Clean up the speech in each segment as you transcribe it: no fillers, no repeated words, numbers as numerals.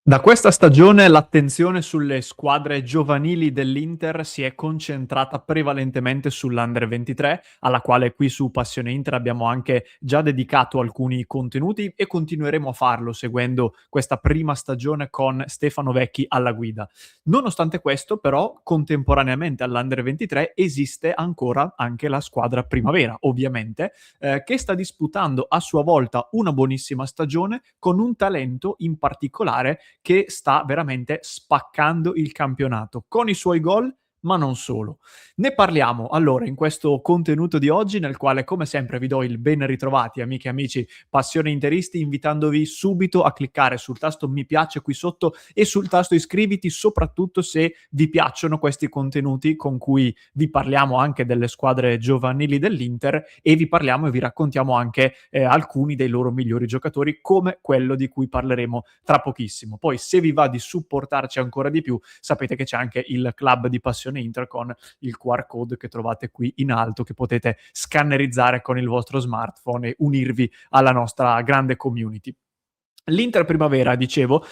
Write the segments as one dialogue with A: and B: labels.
A: Da questa stagione l'attenzione sulle squadre giovanili dell'Inter si è concentrata prevalentemente sull'Under 23, alla quale qui su Passione Inter abbiamo anche già dedicato alcuni contenuti e continueremo a farlo seguendo questa prima stagione con Stefano Vecchi alla guida. Nonostante questo, però, contemporaneamente all'Under 23 esiste ancora anche la squadra primavera, ovviamente, che sta disputando a sua volta una buonissima stagione con un talento in particolare che sta veramente spaccando il campionato con i suoi gol, ma non solo. Ne parliamo allora in questo contenuto di oggi, nel quale come sempre vi do il ben ritrovati, amiche e amici passione interisti, invitandovi subito a cliccare sul tasto mi piace qui sotto e sul tasto iscriviti, soprattutto se vi piacciono questi contenuti con cui vi parliamo anche delle squadre giovanili dell'Inter e vi parliamo e vi raccontiamo anche alcuni dei loro migliori giocatori, come quello di cui parleremo tra pochissimo. Poi se vi va di supportarci ancora di più, sapete che c'è anche il club di Passione Inter con il QR code che trovate qui in alto, che potete scannerizzare con il vostro smartphone e unirvi alla nostra grande community. L'Inter Primavera, dicevo,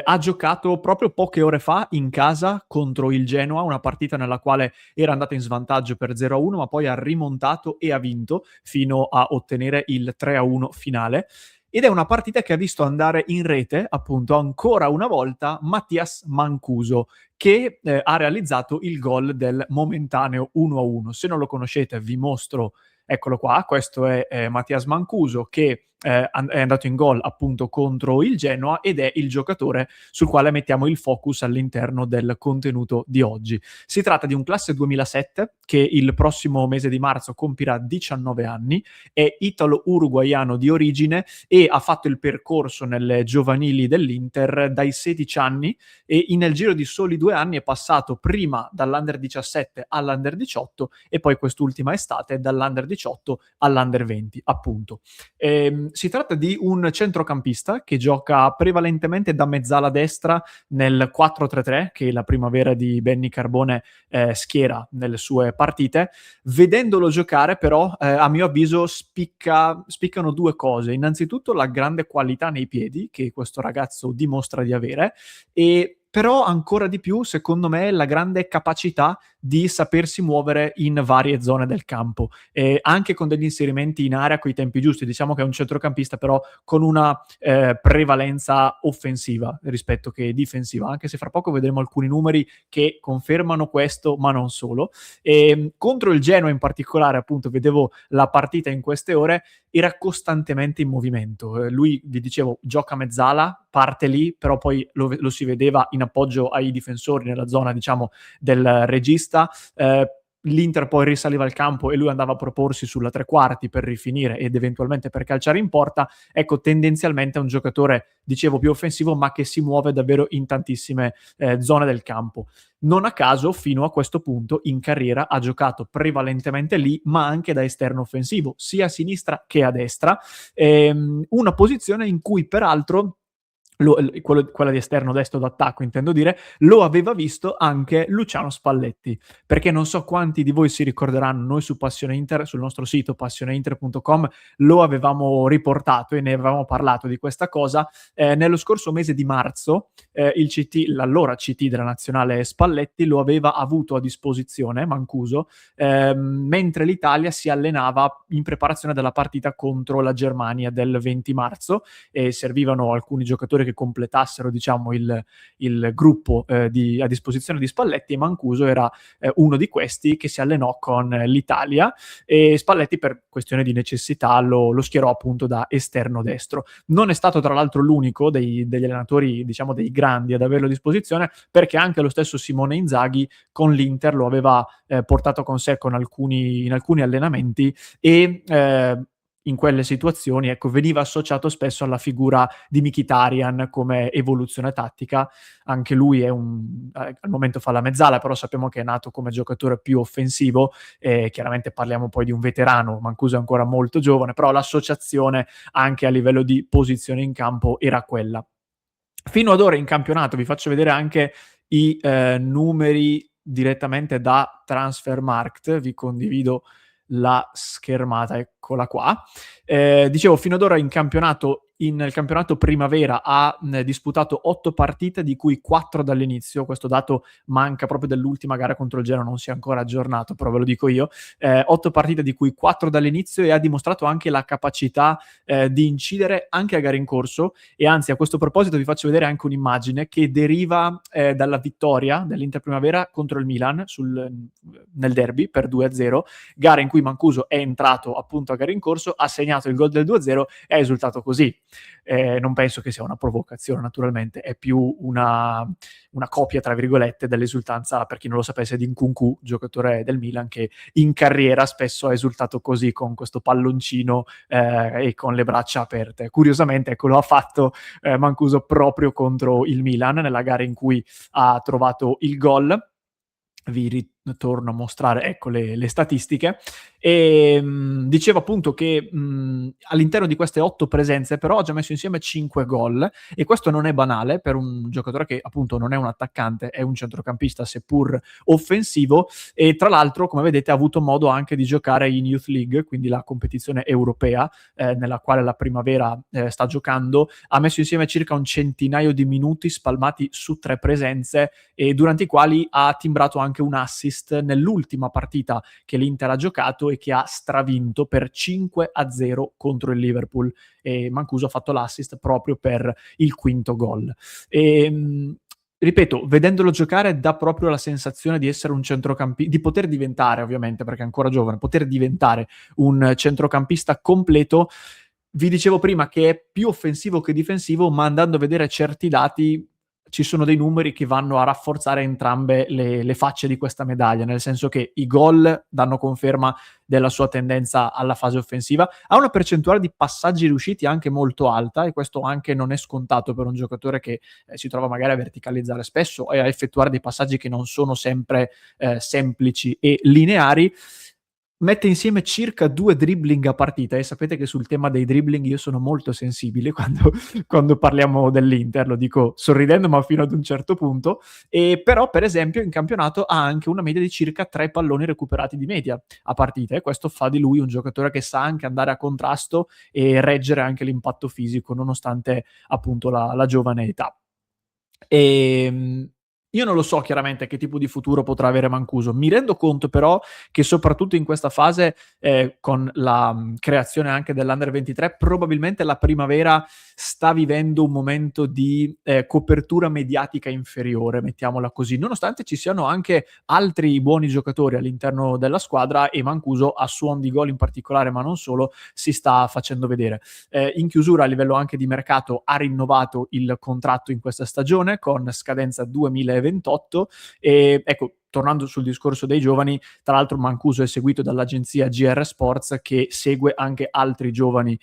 A: ha giocato proprio poche ore fa in casa contro il Genoa, una partita nella quale era andata in svantaggio per 0-1, ma poi ha rimontato e ha vinto fino a ottenere il 3-1 finale. Ed è una partita che ha visto andare in rete, appunto, ancora una volta Mattias Mancuso, che ha realizzato il gol del momentaneo 1-1. Se non lo conoscete, vi mostro, eccolo qua, questo è Mattias Mancuso che è andato in gol appunto contro il Genoa ed è il giocatore sul quale mettiamo il focus all'interno del contenuto di oggi. Si tratta di un classe 2007 che il prossimo mese di marzo compirà 19 anni, è italo-uruguaiano di origine e ha fatto il percorso nelle giovanili dell'Inter dai 16 anni e nel giro di soli 2 anni è passato prima dall'Under 17 all'Under 18 e poi quest'ultima estate dall'Under 18 all'Under 20, appunto. Si tratta di un centrocampista che gioca prevalentemente da mezzala destra nel 4-3-3, che la primavera di Benny Carbone schiera nelle sue partite. Vedendolo giocare, però, a mio avviso spiccano due cose. Innanzitutto la grande qualità nei piedi, che questo ragazzo dimostra di avere, e però ancora di più, secondo me, la grande capacità di sapersi muovere in varie zone del campo, anche con degli inserimenti in area coi tempi giusti. Diciamo che è un centrocampista però con una prevalenza offensiva rispetto che difensiva, anche se fra poco vedremo alcuni numeri che confermano questo, ma non solo. Contro il Genoa in particolare, appunto, vedevo la partita in queste ore, era costantemente in movimento. Lui, vi dicevo, gioca mezzala, parte lì, però poi lo si vedeva in appoggio ai difensori nella zona, diciamo, del regista. L'Inter poi risaliva il campo e lui andava a proporsi sulla tre quarti per rifinire ed eventualmente per calciare in porta. Ecco, tendenzialmente è un giocatore, dicevo, più offensivo, ma che si muove davvero in tantissime zone del campo. Non a caso, fino a questo punto in carriera ha giocato prevalentemente lì, ma anche da esterno offensivo, sia a sinistra che a destra, una posizione in cui peraltro quella di esterno destro d'attacco, intendo dire, lo aveva visto anche Luciano Spalletti, perché non so quanti di voi si ricorderanno, noi su Passione Inter, sul nostro sito passioneinter.com, lo avevamo riportato e ne avevamo parlato di questa cosa. Nello scorso mese di marzo il CT, l'allora CT della nazionale Spalletti, lo aveva avuto a disposizione, Mancuso, mentre l'Italia si allenava in preparazione della partita contro la Germania del 20 marzo e servivano alcuni giocatori che completassero, diciamo, il gruppo a disposizione di Spalletti, e Mancuso era uno di questi che si allenò con l'Italia, e Spalletti per questione di necessità lo schierò appunto da esterno destro. Non è stato tra l'altro l'unico degli allenatori, diciamo, dei grandi ad averlo a disposizione, perché anche lo stesso Simone Inzaghi con l'Inter lo aveva portato con sé in alcuni allenamenti e in quelle situazioni, ecco, veniva associato spesso alla figura di Mkhitaryan come evoluzione tattica. Anche lui al momento fa la mezzala, però sappiamo che è nato come giocatore più offensivo, chiaramente parliamo poi di un veterano, Mancuso è ancora molto giovane, però l'associazione anche a livello di posizione in campo era quella. Fino ad ora in campionato vi faccio vedere anche i numeri direttamente da Transfermarkt, vi condivido la schermata, eccola qua. Dicevo, fino ad ora in campionato nel campionato primavera ha disputato 8 partite, di cui 4 dall'inizio. Questo dato manca proprio dell'ultima gara contro il Genoa, non si è ancora aggiornato, però ve lo dico io. 8 partite di cui 4 dall'inizio, e ha dimostrato anche la capacità di incidere anche a gare in corso. E anzi, a questo proposito vi faccio vedere anche un'immagine che deriva dalla vittoria dell'Inter Primavera contro il Milan nel derby per 2-0, gara in cui Mancuso è entrato appunto a gare in corso, ha segnato il gol del 2-0 e ha esultato così. Non penso che sia una provocazione, naturalmente, è più una copia, tra virgolette, dell'esultanza, per chi non lo sapesse, di Nkunku, giocatore del Milan, che in carriera spesso ha esultato così, con questo palloncino e con le braccia aperte. Curiosamente, ecco, lo ha fatto Mancuso proprio contro il Milan, nella gara in cui ha trovato il gol. Vi ritorno a mostrare, ecco, le statistiche. E dicevo appunto che all'interno di queste 8 presenze però ha già messo insieme 5 gol, e questo non è banale per un giocatore che appunto non è un attaccante, è un centrocampista seppur offensivo. E tra l'altro, come vedete, ha avuto modo anche di giocare in Youth League, quindi la competizione europea nella quale la Primavera sta giocando. Ha messo insieme circa un centinaio di minuti spalmati su 3 presenze, e durante i quali ha timbrato anche un assist nell'ultima partita che l'Inter ha giocato e che ha stravinto per 5-0 contro il Liverpool. E Mancuso ha fatto l'assist proprio per il quinto gol. Ripeto, vedendolo giocare dà proprio la sensazione di essere un centrocampista, di poter diventare, ovviamente perché è ancora giovane, poter diventare un centrocampista completo. Vi dicevo prima che è più offensivo che difensivo, ma andando a vedere certi dati ci sono dei numeri che vanno a rafforzare entrambe le facce di questa medaglia, nel senso che i gol danno conferma della sua tendenza alla fase offensiva, ha una percentuale di passaggi riusciti anche molto alta, e questo anche non è scontato per un giocatore che si trova magari a verticalizzare spesso e a effettuare dei passaggi che non sono sempre semplici e lineari. Mette insieme circa 2 dribbling a partita, e sapete che sul tema dei dribbling io sono molto sensibile quando parliamo dell'Inter, lo dico sorridendo ma fino ad un certo punto. E però, per esempio, in campionato ha anche una media di circa 3 palloni recuperati di media a partita, e questo fa di lui un giocatore che sa anche andare a contrasto e reggere anche l'impatto fisico, nonostante appunto la giovane età. Io non lo so chiaramente che tipo di futuro potrà avere Mancuso. Mi rendo conto però che soprattutto in questa fase, con la creazione anche dell'Under 23, probabilmente la Primavera sta vivendo un momento di copertura mediatica inferiore, mettiamola così, nonostante ci siano anche altri buoni giocatori all'interno della squadra, e Mancuso a suon di gol in particolare, ma non solo, si sta facendo vedere. In chiusura, a livello anche di mercato, ha rinnovato il contratto in questa stagione con scadenza 2028. E ecco, tornando sul discorso dei giovani, tra l'altro Mancuso è seguito dall'agenzia GR Sports, che segue anche altri giovani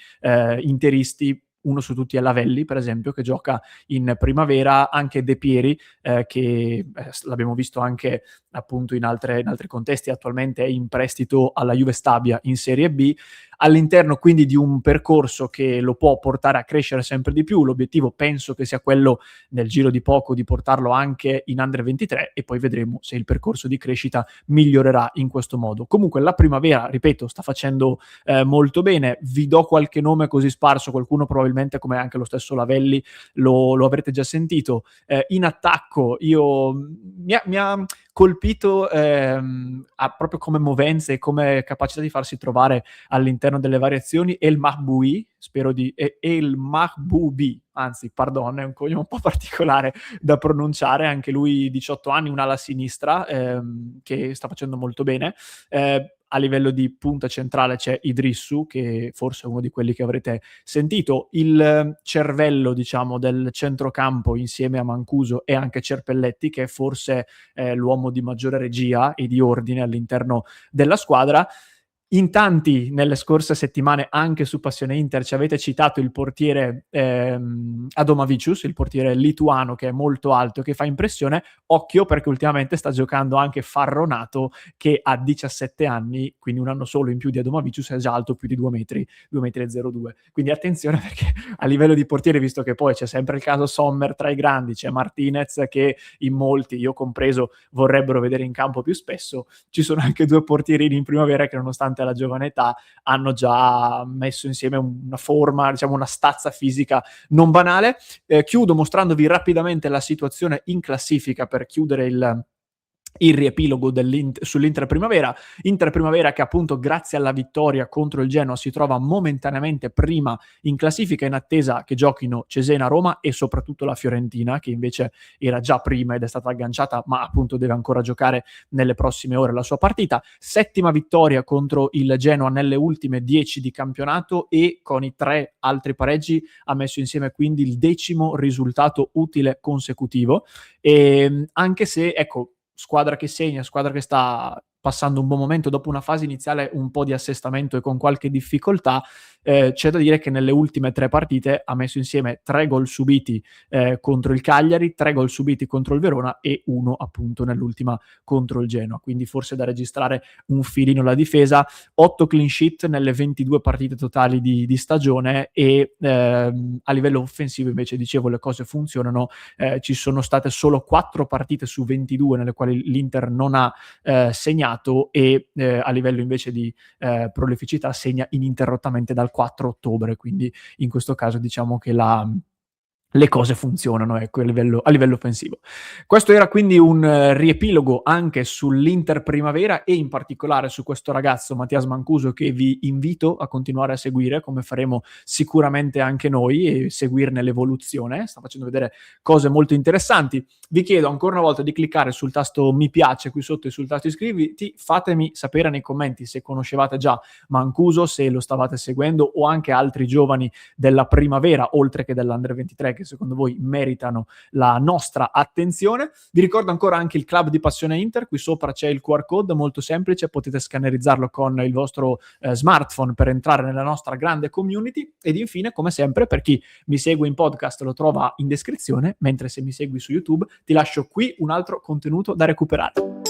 A: interisti. Uno su tutti è Lavelli, per esempio, che gioca in Primavera, anche De Pieri, che l'abbiamo visto anche appunto in altri contesti, attualmente è in prestito alla Juve Stabia in Serie B, all'interno quindi di un percorso che lo può portare a crescere sempre di più. L'obiettivo penso che sia quello, nel giro di poco, di portarlo anche in Under 23, e poi vedremo se il percorso di crescita migliorerà in questo modo. Comunque la Primavera, ripeto, sta facendo molto bene. Vi do qualche nome così sparso, qualcuno probabilmente, come anche lo stesso Lavelli, lo avrete già sentito. In attacco mi ha colpito proprio come movenze e come capacità di farsi trovare all'interno delle variazioni El Mahboui, El Mahboubi, anzi, pardon, è un cognome un po' particolare da pronunciare, anche lui 18 anni, un'ala sinistra, che sta facendo molto bene. A livello di punta centrale c'è Idrissu, che forse è uno di quelli che avrete sentito. Il cervello, diciamo, del centrocampo insieme a Mancuso e anche Cerpelletti, che è forse l'uomo di maggiore regia e di ordine all'interno della squadra. In tanti nelle scorse settimane, anche su Passione Inter, ci avete citato il portiere Adomavicius, il portiere lituano, che è molto alto, che fa impressione. Occhio, perché ultimamente sta giocando anche Farronato, che ha 17 anni, quindi un anno solo in più di Adomavicius, è già alto più di 2 metri, 2,02 m. Quindi attenzione, perché a livello di portiere, visto che poi c'è sempre il caso Sommer tra i grandi, c'è Martinez che in molti, io compreso, vorrebbero vedere in campo più spesso, ci sono anche 2 portierini in Primavera che, nonostante nonostante la giovane età, hanno già messo insieme una forma, diciamo una stazza fisica non banale. Chiudo mostrandovi rapidamente la situazione in classifica per chiudere il riepilogo sull'Inter Primavera. Inter Primavera che appunto grazie alla vittoria contro il Genoa si trova momentaneamente prima in classifica, in attesa che giochino Cesena, Roma e soprattutto la Fiorentina, che invece era già prima ed è stata agganciata, ma appunto deve ancora giocare nelle prossime ore la sua partita. Settima vittoria contro il Genoa nelle ultime 10 di campionato, e con i 3 altri pareggi ha messo insieme quindi il 10° risultato utile consecutivo. E anche se, ecco, squadra che segna, squadra che sta passando un buon momento dopo una fase iniziale un po' di assestamento e con qualche difficoltà, c'è da dire che nelle ultime 3 partite ha messo insieme 3 gol subiti contro il Cagliari, 3 gol subiti contro il Verona e 1 appunto nell'ultima contro il Genoa, quindi forse da registrare un filino la difesa. 8 clean sheet nelle 22 partite totali di stagione, e a livello offensivo invece, dicevo, le cose funzionano. Ci sono state solo 4 partite su 22 nelle quali l'Inter non ha segnato, e a livello invece di prolificità segna ininterrottamente dal 4 ottobre, quindi in questo caso diciamo che le cose funzionano, ecco, a livello offensivo. Questo era quindi un riepilogo anche sull'Inter Primavera, e in particolare su questo ragazzo Mathias Mancuso, che vi invito a continuare a seguire, come faremo sicuramente anche noi, e seguirne l'evoluzione. Sta facendo vedere cose molto interessanti. Vi chiedo ancora una volta di cliccare sul tasto mi piace qui sotto e sul tasto iscriviti. Fatemi sapere nei commenti se conoscevate già Mancuso, se lo stavate seguendo, o anche altri giovani della Primavera, oltre che dell'Under 23, che secondo voi meritano la nostra attenzione. Vi ricordo ancora anche il club di Passione Inter. Qui sopra c'è il QR code, molto semplice, potete scannerizzarlo con il vostro smartphone per entrare nella nostra grande community. Ed infine, come sempre, per chi mi segue in podcast lo trova in descrizione, mentre se mi segui su YouTube ti lascio qui un altro contenuto da recuperare.